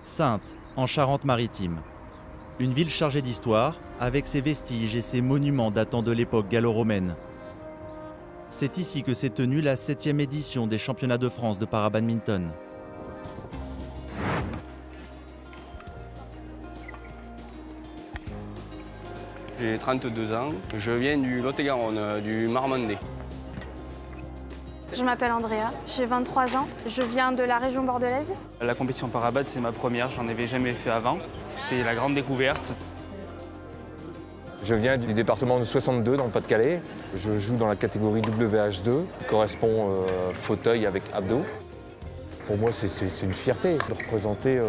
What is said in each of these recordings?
Saintes, en Charente-Maritime. Une ville chargée d'histoire, avec ses vestiges et ses monuments datant de l'époque gallo-romaine. C'est ici que s'est tenue la 7e édition des championnats de France de para-badminton. J'ai 32 ans, je viens du Lot-et-Garonne, du Marmandais. Je m'appelle Andrea, j'ai 23 ans, je viens de la région bordelaise. La compétition para-bad, c'est ma première, j'en avais jamais fait avant. C'est la grande découverte. Je viens du département de 62 dans le Pas-de-Calais. Je joue dans la catégorie WH2, qui correspond fauteuil avec abdos. Pour moi, c'est une fierté de représenter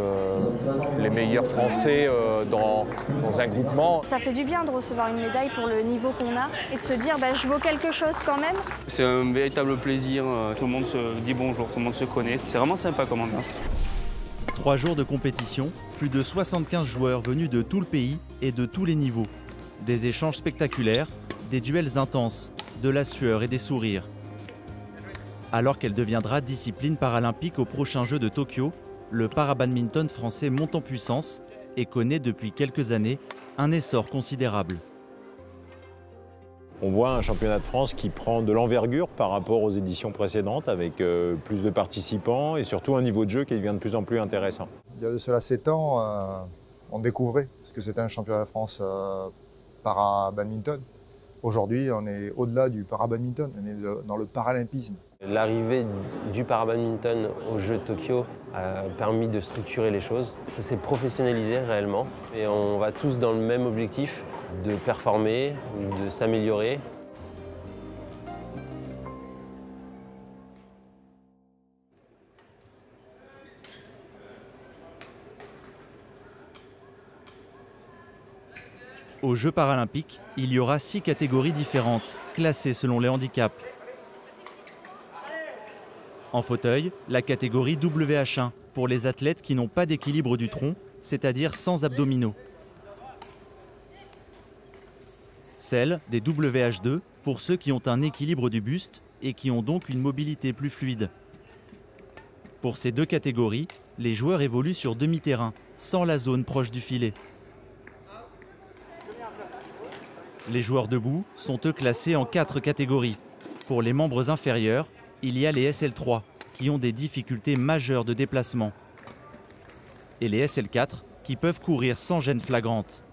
les meilleurs Français dans un groupement. Ça fait du bien de recevoir une médaille pour le niveau qu'on a et de se dire je vaux quelque chose quand même. C'est un véritable plaisir. Tout le monde se dit bonjour, tout le monde se connaît. C'est vraiment sympa comme ambiance. 3 jours de compétition, plus de 75 joueurs venus de tout le pays et de tous les niveaux. Des échanges spectaculaires, des duels intenses, de la sueur et des sourires. Alors qu'elle deviendra discipline paralympique aux prochains Jeux de Tokyo, le para-badminton français monte en puissance et connaît depuis quelques années un essor considérable. On voit un championnat de France qui prend de l'envergure par rapport aux éditions précédentes, avec plus de participants et surtout un niveau de jeu qui devient de plus en plus intéressant. Il y a de cela 7 ans, on découvrait ce que c'était un championnat de France para-badminton. Aujourd'hui, on est au-delà du para-badminton, on est dans le paralympisme. L'arrivée du para-badminton aux Jeux de Tokyo a permis de structurer les choses. Ça s'est professionnalisé réellement et on va tous dans le même objectif, de performer, de s'améliorer. Aux Jeux paralympiques, il y aura 6 catégories différentes, classées selon les handicaps. En fauteuil, la catégorie WH1 pour les athlètes qui n'ont pas d'équilibre du tronc, c'est-à-dire sans abdominaux. Celle des WH2 pour ceux qui ont un équilibre du buste et qui ont donc une mobilité plus fluide. Pour ces 2 catégories, les joueurs évoluent sur demi-terrain, sans la zone proche du filet. Les joueurs debout sont eux classés en 4 catégories. Pour les membres inférieurs, il y a les SL3 qui ont des difficultés majeures de déplacement et les SL4 qui peuvent courir sans gêne flagrante.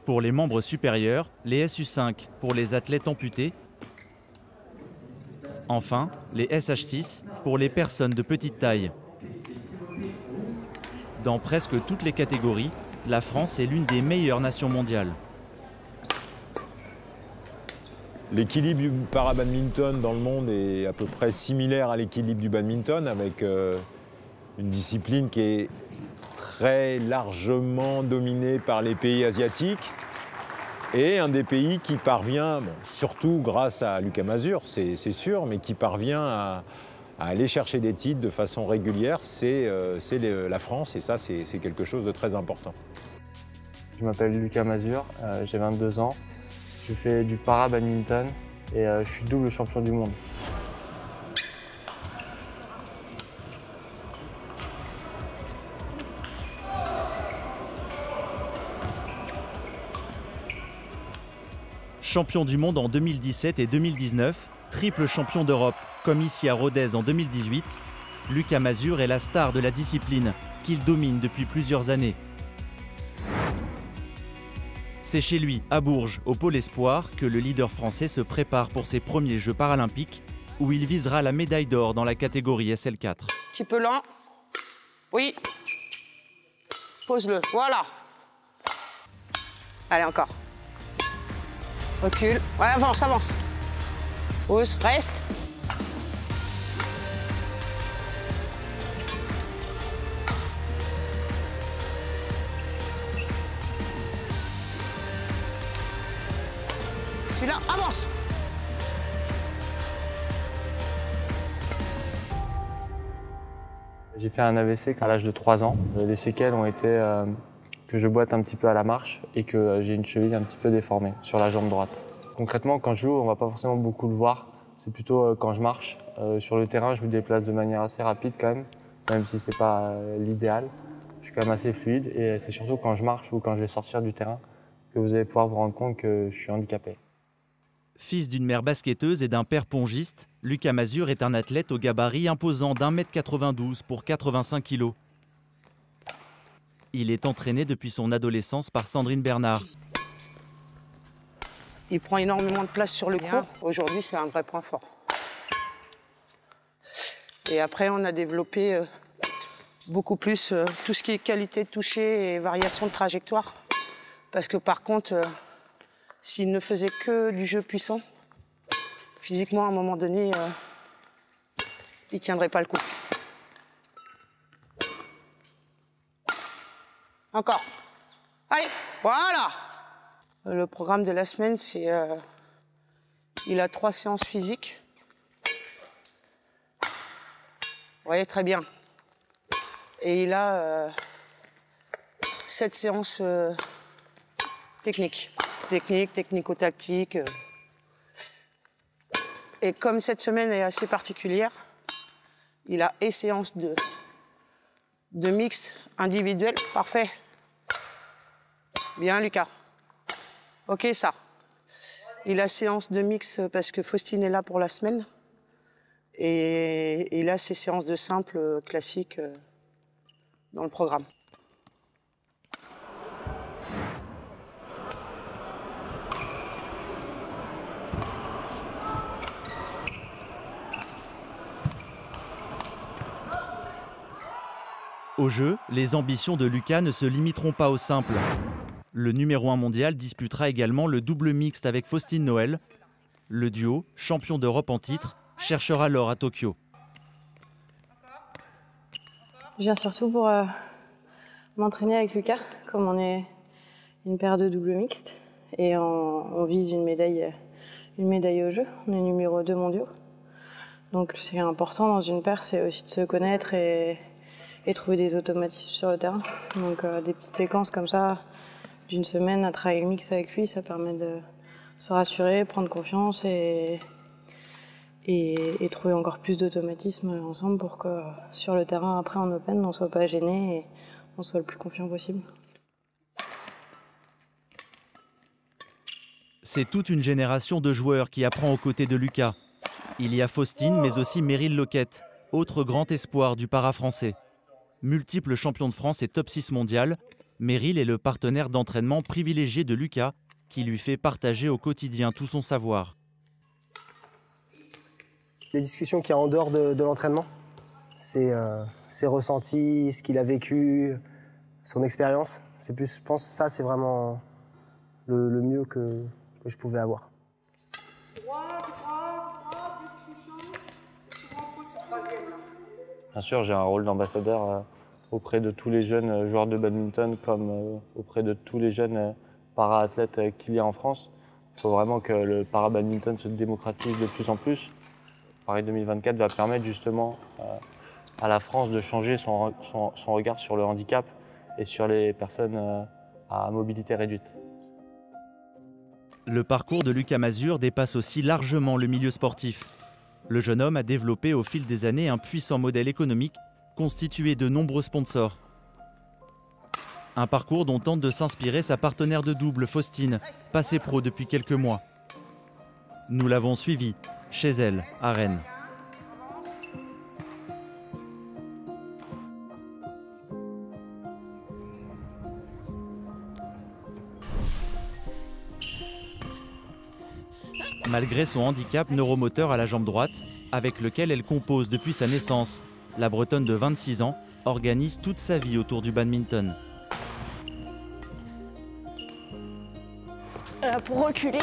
Pour les membres supérieurs, les SU5 pour les athlètes amputés. Enfin, les SH6 pour les personnes de petite taille. Dans presque toutes les catégories, la France est l'une des meilleures nations mondiales. L'équilibre du para-badminton dans le monde est à peu près similaire à l'équilibre du badminton, avec une discipline qui est très largement dominée par les pays asiatiques et un des pays qui parvient, surtout grâce à Lucas Mazur, c'est sûr, mais qui parvient à aller chercher des titres de façon régulière, c'est la France, et ça, c'est quelque chose de très important. Je m'appelle Lucas Mazur, j'ai 22 ans. Je fais du para-badminton et je suis double champion du monde. Champion du monde en 2017 et 2019, triple champion d'Europe, comme ici à Rodez en 2018, Lucas Mazur est la star de la discipline, qu'il domine depuis plusieurs années. C'est chez lui, à Bourges, au Pôle Espoir, que le leader français se prépare pour ses premiers Jeux paralympiques, où il visera la médaille d'or dans la catégorie SL4. Petit peu lent. Oui. Pose-le. Voilà. Allez, encore. Recule. Ouais, avance, avance. Pose. Reste. Celui-là, avance. J'ai fait un AVC à l'âge de 3 ans. Les séquelles ont été que je boite un petit peu à la marche et que j'ai une cheville un petit peu déformée sur la jambe droite. Concrètement, quand je joue, on ne va pas forcément beaucoup le voir. c'est plutôt quand je marche. Sur le terrain, je me déplace de manière assez rapide quand même si ce n'est pas l'idéal. Je suis quand même assez fluide et c'est surtout quand je marche ou quand je vais sortir du terrain que vous allez pouvoir vous rendre compte que je suis handicapé. Fils d'une mère basketteuse et d'un père pongiste, Lucas Mazur est un athlète au gabarit imposant d'1,92 m pour 85 kg. Il est entraîné depuis son adolescence par Sandrine Bernard. Il prend énormément de place sur le court. Aujourd'hui, c'est un vrai point fort. Et après, on a développé beaucoup plus tout ce qui est qualité de toucher et variation de trajectoire. Parce que par contre, s'il ne faisait que du jeu puissant, physiquement, à un moment donné, il ne tiendrait pas le coup. Encore. Allez, voilà. Le programme de la semaine, c'est... il a 3 séances physiques. Vous voyez, très bien. Et il a 7 séances techniques. Technico-tactiques. Et comme cette semaine est assez particulière, il a et séance de mix individuel. Parfait. Bien, Lucas. Ok, ça. Il a séance de mix parce que Faustine est là pour la semaine. Et il a ses séances de simple classiques dans le programme. Au jeu, les ambitions de Lucas ne se limiteront pas au simple. Le numéro 1 mondial disputera également le double mixte avec Faustine Noël. Le duo, champion d'Europe en titre, cherchera l'or à Tokyo. Je viens surtout pour m'entraîner avec Lucas, comme on est une paire de double mixte. Et on vise une médaille au jeu. On est numéro 2 mondiaux. Donc c'est important dans une paire, c'est aussi de se connaître et trouver des automatismes sur le terrain. Donc des petites séquences comme ça, d'une semaine à travailler le mix avec lui, ça permet de se rassurer, prendre confiance et trouver encore plus d'automatisme ensemble pour que sur le terrain, après en open, on ne soit pas gêné et on soit le plus confiant possible. C'est toute une génération de joueurs qui apprend aux côtés de Lucas. Il y a Faustine, mais aussi Meryl Loquette, autre grand espoir du para-français. Multiple champion de France et top 6 mondial, Meryl est le partenaire d'entraînement privilégié de Lucas, qui lui fait partager au quotidien tout son savoir. Les discussions qu'il y a en dehors de l'entraînement, c'est ses ressentis, ce qu'il a vécu, son expérience. C'est plus, je pense que ça, c'est vraiment le mieux que je pouvais avoir. Bien sûr, j'ai un rôle d'ambassadeur auprès de tous les jeunes joueurs de badminton comme auprès de tous les jeunes para-athlètes qu'il y a en France. Il faut vraiment que le para-badminton se démocratise de plus en plus. Paris 2024 va permettre justement à la France de changer son regard sur le handicap et sur les personnes à mobilité réduite. Le parcours de Lucas Mazur dépasse aussi largement le milieu sportif. Le jeune homme a développé au fil des années un puissant modèle économique constitué de nombreux sponsors. Un parcours dont tente de s'inspirer sa partenaire de double, Faustine, passée pro depuis quelques mois. Nous l'avons suivie chez elle, à Rennes. Malgré son handicap neuromoteur à la jambe droite, avec lequel elle compose depuis sa naissance, la Bretonne de 26 ans organise toute sa vie autour du badminton. Pour reculer,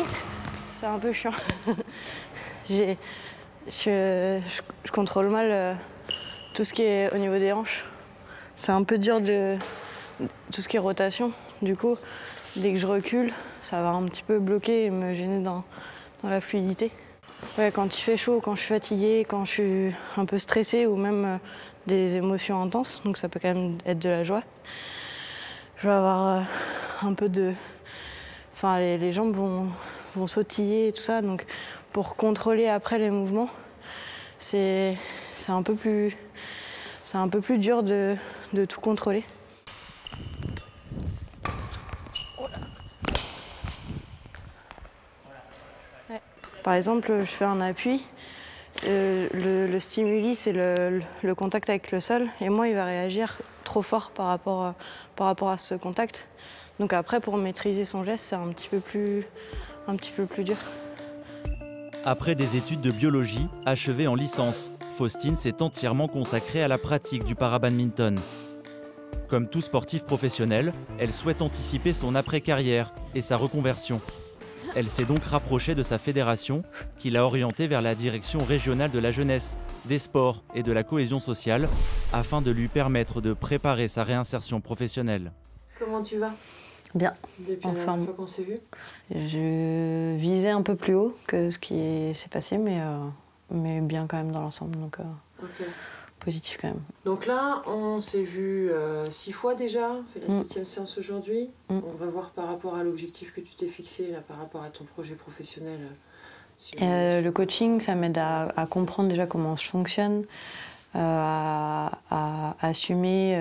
c'est un peu chiant. Je contrôle mal tout ce qui est au niveau des hanches. C'est un peu dur de tout ce qui est rotation. Du coup, dès que je recule, ça va un petit peu bloquer et me gêner dans la fluidité. Ouais, quand il fait chaud, quand je suis fatiguée, quand je suis un peu stressée ou même des émotions intenses, donc ça peut quand même être de la joie. Je vais avoir un peu de... Enfin, les jambes vont vont sautiller et tout ça. Donc pour contrôler après les mouvements, c'est un peu plus dur de tout contrôler. Ouais. Par exemple, je fais un appui. Le stimuli, c'est le contact avec le sol. Et moi, il va réagir trop fort par rapport à ce contact. Donc après, pour maîtriser son geste, c'est un petit peu plus dur. Après des études de biologie achevées en licence, Faustine s'est entièrement consacrée à la pratique du para-badminton. Comme tout sportif professionnel, elle souhaite anticiper son après-carrière et sa reconversion. Elle s'est donc rapprochée de sa fédération, qui l'a orientée vers la direction régionale de la jeunesse, des sports et de la cohésion sociale, afin de lui permettre de préparer sa réinsertion professionnelle. Comment tu vas? Bien. Depuis la dernière fois qu'on s'est vu? Je visais un peu plus haut que ce qui s'est passé, mais bien quand même dans l'ensemble, donc okay. Positif quand même. Donc là, on s'est vu 6 fois déjà, on fait la 7e séance aujourd'hui. On va voir par rapport à l'objectif que tu t'es fixé, là, par rapport à ton projet professionnel. Le coaching, ça m'aide à comprendre déjà comment je fonctionne, à assumer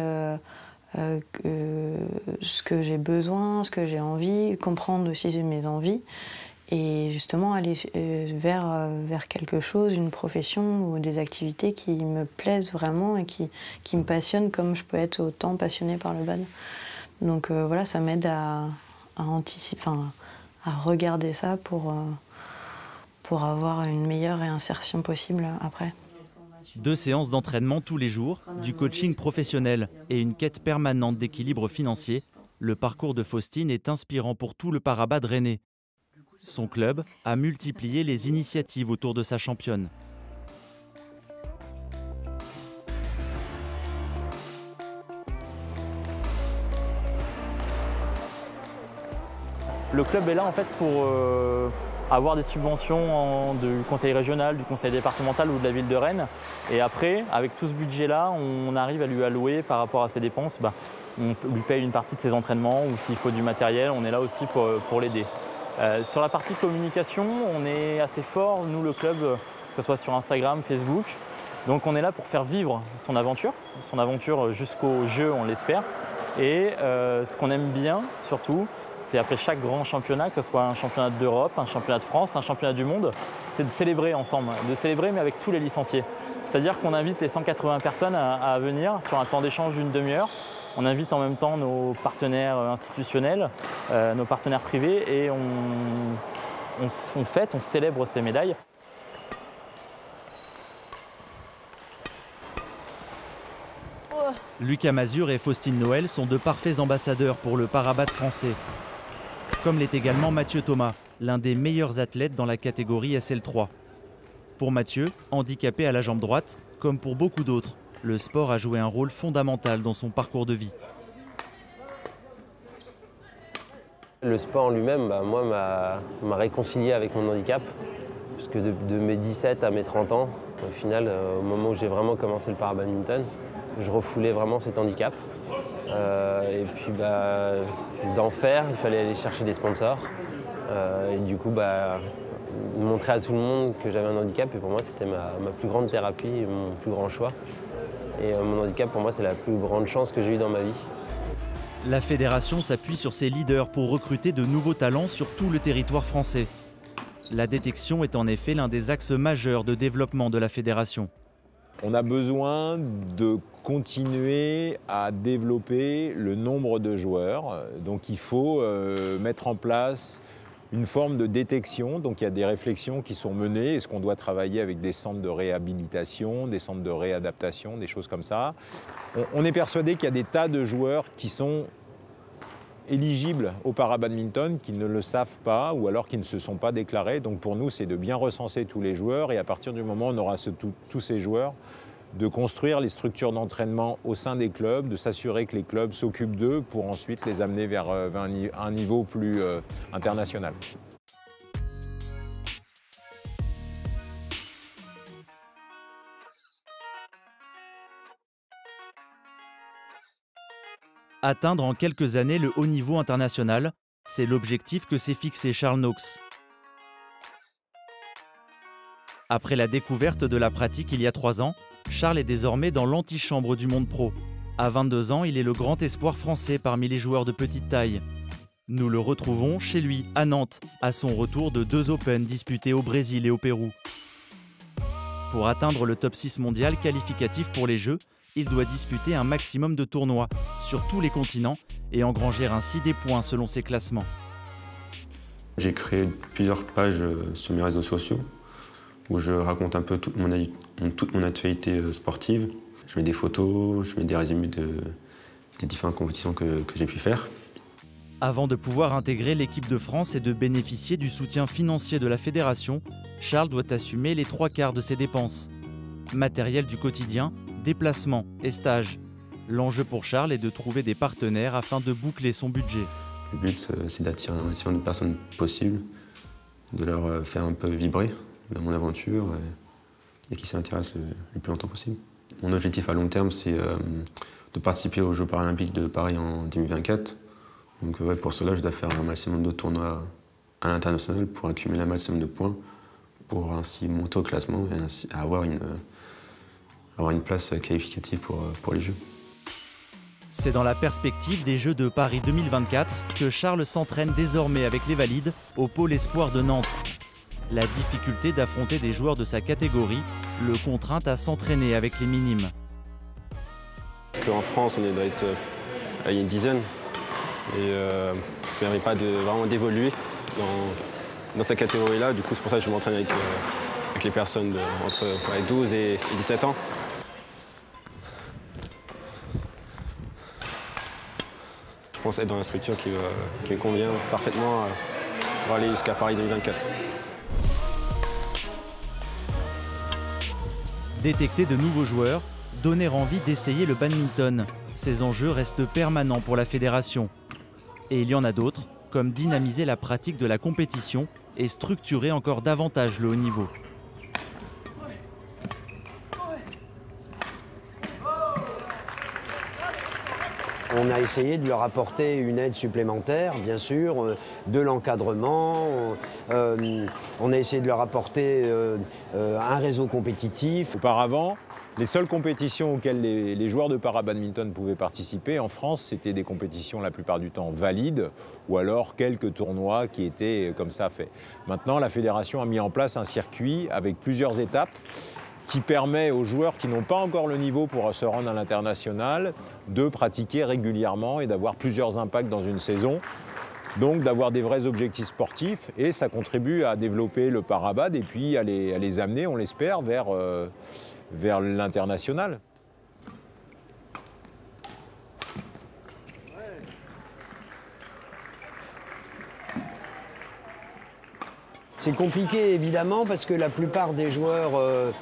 ce que j'ai besoin, ce que j'ai envie, comprendre aussi mes envies et justement aller vers quelque chose, une profession ou des activités qui me plaisent vraiment et qui me passionnent comme je peux être autant passionnée par le bad. Donc voilà, ça m'aide à anticiper, à regarder ça pour avoir une meilleure réinsertion possible après. 2 séances d'entraînement tous les jours, du coaching professionnel et une quête permanente d'équilibre financier, le parcours de Faustine est inspirant pour tout le para-bad rennais. Son club a multiplié les initiatives autour de sa championne. Le club est là en fait pour avoir des subventions du conseil régional, du conseil départemental ou de la ville de Rennes. Et après, avec tout ce budget-là, on arrive à lui allouer par rapport à ses dépenses. On lui paye une partie de ses entraînements ou s'il faut du matériel, on est là aussi pour l'aider. Sur la partie communication, on est assez fort, nous le club, que ce soit sur Instagram, Facebook. Donc on est là pour faire vivre son aventure jusqu'au jeu, on l'espère. Et ce qu'on aime bien surtout, c'est après chaque grand championnat, que ce soit un championnat d'Europe, un championnat de France, un championnat du monde, c'est de célébrer ensemble, de célébrer mais avec tous les licenciés. C'est-à-dire qu'on invite les 180 personnes à venir sur un temps d'échange d'une demi-heure. On invite en même temps nos partenaires institutionnels, nos partenaires privés et on célèbre ces médailles. Lucas Mazur et Faustine Noël sont de parfaits ambassadeurs pour le para-bad français. Comme l'est également Mathieu Thomas, l'un des meilleurs athlètes dans la catégorie SL3. Pour Mathieu, handicapé à la jambe droite, comme pour beaucoup d'autres, le sport a joué un rôle fondamental dans son parcours de vie. Le sport en lui-même, moi, m'a réconcilié avec mon handicap. Parce que de mes 17 à mes 30 ans, au final, au moment où j'ai vraiment commencé le para-badminton, je refoulais vraiment cet handicap. Et puis d'en faire, il fallait aller chercher des sponsors. Et du coup, montrer à tout le monde que j'avais un handicap. Et pour moi, c'était ma plus grande thérapie et mon plus grand choix. Et mon handicap, pour moi, c'est la plus grande chance que j'ai eue dans ma vie. La fédération s'appuie sur ses leaders pour recruter de nouveaux talents sur tout le territoire français. La détection est en effet l'un des axes majeurs de développement de la fédération. On a besoin de continuer à développer le nombre de joueurs. Donc il faut mettre en place une forme de détection. Donc il y a des réflexions qui sont menées. Est-ce qu'on doit travailler avec des centres de réhabilitation, des centres de réadaptation, des choses comme ça? On est persuadé qu'il y a des tas de joueurs qui sont éligibles au para-badminton, qui ne le savent pas ou alors qui ne se sont pas déclarés. Donc pour nous, c'est de bien recenser tous les joueurs et à partir du moment où on aura tous ces joueurs, de construire les structures d'entraînement au sein des clubs, de s'assurer que les clubs s'occupent d'eux pour ensuite les amener vers un niveau plus international. Atteindre en quelques années le haut niveau international, c'est l'objectif que s'est fixé Charles Knox. Après la découverte de la pratique il y a 3 ans, Charles est désormais dans l'antichambre du monde pro. À 22 ans, il est le grand espoir français parmi les joueurs de petite taille. Nous le retrouvons chez lui, à Nantes, à son retour de 2 Open disputés au Brésil et au Pérou. Pour atteindre le top 6 mondial qualificatif pour les Jeux, il doit disputer un maximum de tournois sur tous les continents et engranger ainsi des points selon ses classements. J'ai créé plusieurs pages sur mes réseaux sociaux où je raconte un peu toute mon actualité sportive. Je mets des photos, je mets des résumés des différentes compétitions que j'ai pu faire. Avant de pouvoir intégrer l'équipe de France et de bénéficier du soutien financier de la fédération, Charles doit assumer les 3/4 de ses dépenses. Matériel du quotidien, déplacements et stages. L'enjeu pour Charles est de trouver des partenaires afin de boucler son budget. Le but, c'est d'attirer un maximum de personnes possible, de leur faire un peu vibrer dans mon aventure et qui s'intéressent le plus longtemps possible. Mon objectif à long terme, c'est de participer aux Jeux paralympiques de Paris en 2024. Donc pour cela, je dois faire un maximum de tournois à l'international pour accumuler un maximum de points, pour ainsi monter au classement et ainsi avoir une place qualificative pour les Jeux. C'est dans la perspective des Jeux de Paris 2024 que Charles s'entraîne désormais avec les valides au pôle espoir de Nantes. La difficulté d'affronter des joueurs de sa catégorie le contraint à s'entraîner avec les minimes. Parce qu'en France, on doit être une dizaine. Et ça ne permet pas vraiment d'évoluer dans cette catégorie-là. Du coup, c'est pour ça que je m'entraîne avec les personnes entre 12 et 17 ans. Je pense être dans la structure qui me convient parfaitement pour aller jusqu'à Paris 2024. Détecter de nouveaux joueurs, donner envie d'essayer le badminton. Ces enjeux restent permanents pour la fédération. Et il y en a d'autres, comme dynamiser la pratique de la compétition et structurer encore davantage le haut niveau. On a essayé de leur apporter une aide supplémentaire, bien sûr, de l'encadrement. On a essayé de leur apporter un réseau compétitif. Auparavant, les seules compétitions auxquelles les joueurs de para-badminton pouvaient participer en France, c'était des compétitions la plupart du temps valides ou alors quelques tournois qui étaient comme ça faits. Maintenant, la fédération a mis en place un circuit avec plusieurs étapes qui permet aux joueurs qui n'ont pas encore le niveau pour se rendre à l'international de pratiquer régulièrement et d'avoir plusieurs impacts dans une saison. Donc d'avoir des vrais objectifs sportifs et ça contribue à développer le parabad et puis à les amener, on l'espère, vers l'international. C'est compliqué évidemment parce que la plupart des joueurs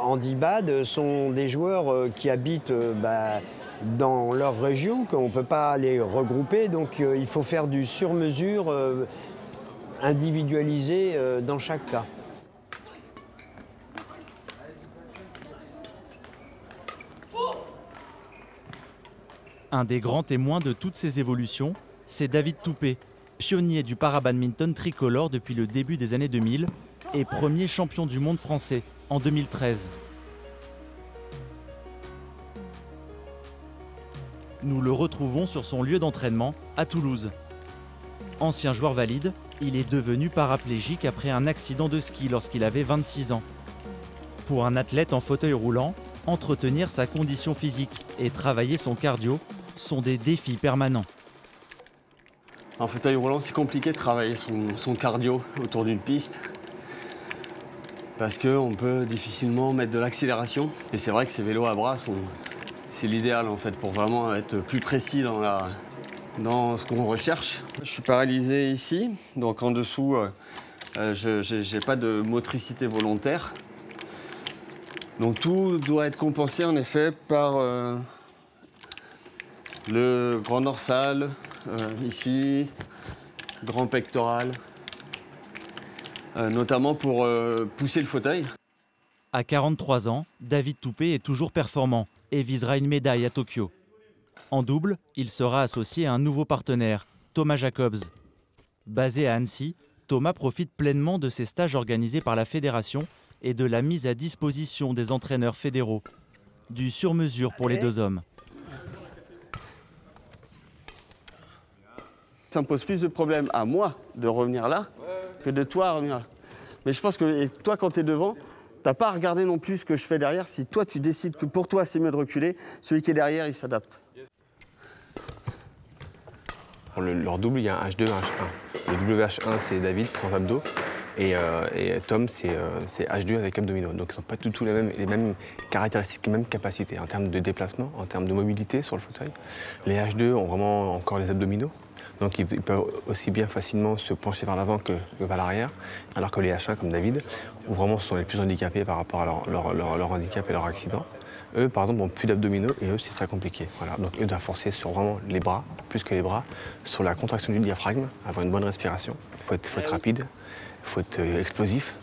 handibad sont des joueurs qui habitent dans leur région, qu'on ne peut pas les regrouper, donc il faut faire du sur-mesure individualisé dans chaque cas. Un des grands témoins de toutes ces évolutions, c'est David Toupé, pionnier du para-badminton tricolore depuis le début des années 2000 et premier champion du monde français en 2013. Nous le retrouvons sur son lieu d'entraînement à Toulouse. Ancien joueur valide, il est devenu paraplégique après un accident de ski lorsqu'il avait 26 ans. Pour un athlète en fauteuil roulant, entretenir sa condition physique et travailler son cardio sont des défis permanents. En fauteuil roulant, c'est compliqué de travailler son cardio autour d'une piste parce qu'on peut difficilement mettre de l'accélération. Et c'est vrai que ces vélos à bras, c'est l'idéal en fait pour vraiment être plus précis dans ce qu'on recherche. Je suis paralysé ici, donc en dessous, je n'ai pas de motricité volontaire. Donc tout doit être compensé en effet par le grand dorsal, ici, grand pectoral, notamment pour pousser le fauteuil. À 43 ans, David Toupé est toujours performant et visera une médaille à Tokyo. En double, il sera associé à un nouveau partenaire, Thomas Jacobs. Basé à Annecy, Thomas profite pleinement de ces stages organisés par la fédération et de la mise à disposition des entraîneurs fédéraux. Du sur-mesure pour les deux hommes. Ça me pose plus de problèmes à moi de revenir là que de toi à revenir là. Mais je pense que toi, quand tu es devant, t'as pas à regarder non plus ce que je fais derrière. Si toi, tu décides que pour toi, c'est mieux de reculer, celui qui est derrière, il s'adapte. Pour leur double, il y a un H2, un H1. Le WH1, c'est David, sans abdos. Et Tom, c'est H2 avec abdominaux. Donc ils n'ont pas du tout les mêmes caractéristiques, les mêmes capacités en termes de déplacement, en termes de mobilité sur le fauteuil. Les H2 ont vraiment encore les abdominaux. Donc ils peuvent aussi bien facilement se pencher vers l'avant que vers l'arrière. Alors que les H1, comme David, où vraiment ce sont les plus handicapés par rapport à leur handicap et leur accident. Eux, par exemple, n'ont plus d'abdominaux et eux, c'est très compliqué. Voilà. Donc eux doivent forcer sur vraiment les bras, plus que les bras, sur la contraction du diaphragme, avoir une bonne respiration. Il faut être rapide, il faut être explosif.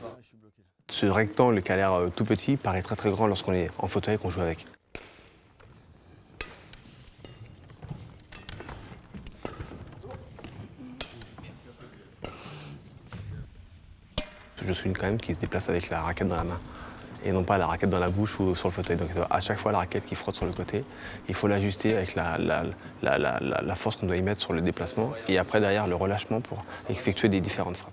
Ce rectangle qui a l'air tout petit paraît très très grand lorsqu'on est en fauteuil et qu'on joue avec. Je souligne quand même qu'il se déplace avec la raquette dans la main et non pas la raquette dans la bouche ou sur le fauteuil. Donc à chaque fois la raquette qui frotte sur le côté, il faut l'ajuster avec la force qu'on doit y mettre sur le déplacement et après derrière le relâchement pour effectuer des différentes frappes.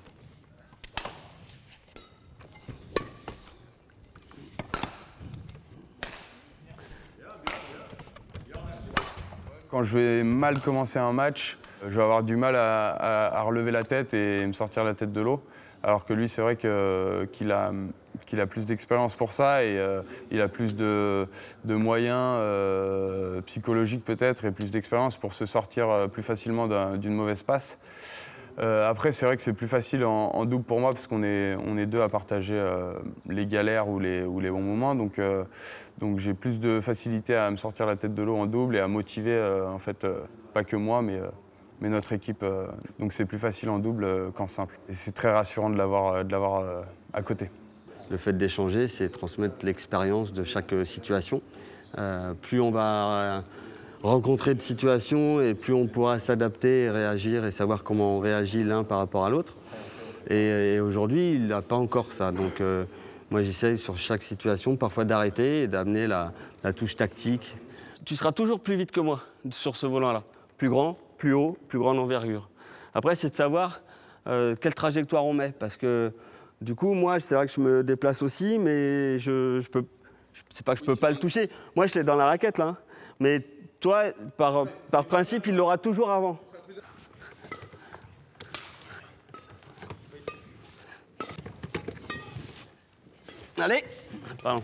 Quand je vais mal commencer un match, je vais avoir du mal à relever la tête et me sortir la tête de l'eau. Alors que lui, c'est vrai qu'il a plus d'expérience pour ça et il a plus de moyens psychologiques peut-être et plus d'expérience pour se sortir plus facilement d'une mauvaise passe. Après, c'est vrai que c'est plus facile en double pour moi parce qu'on est deux à partager les galères ou les bons moments. Donc j'ai plus de facilité à me sortir la tête de l'eau en double et à motiver, en fait, pas que moi, mais notre équipe. Donc c'est plus facile en double qu'en simple. Et c'est très rassurant de l'avoir à côté. Le fait d'échanger, c'est transmettre l'expérience de chaque situation. Plus on va rencontrer de situations et plus on pourra s'adapter et réagir et savoir comment on réagit l'un par rapport à l'autre. Et aujourd'hui, il n'a pas encore ça. Donc moi, j'essaye sur chaque situation parfois d'arrêter et d'amener la touche tactique. Tu seras toujours plus vite que moi sur ce volant-là. Plus grand, plus haut, plus grande envergure. Après, c'est de savoir quelle trajectoire on met. Parce que du coup, moi, c'est vrai que je me déplace aussi, mais c'est pas que je peux pas le toucher. Moi, je l'ai dans la raquette, là. Hein. Mais toi, par principe, il l'aura toujours avant. Allez. Pardon.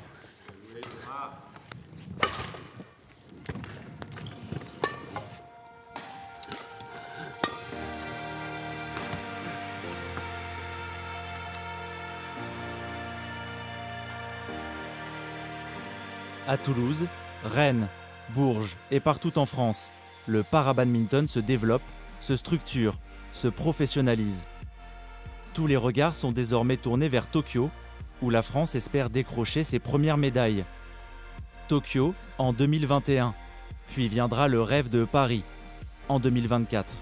À Toulouse, Rennes, Bourges et partout en France, le para-badminton se développe, se structure, se professionnalise. Tous les regards sont désormais tournés vers Tokyo, où la France espère décrocher ses premières médailles. Tokyo en 2021, puis viendra le rêve de Paris en 2024.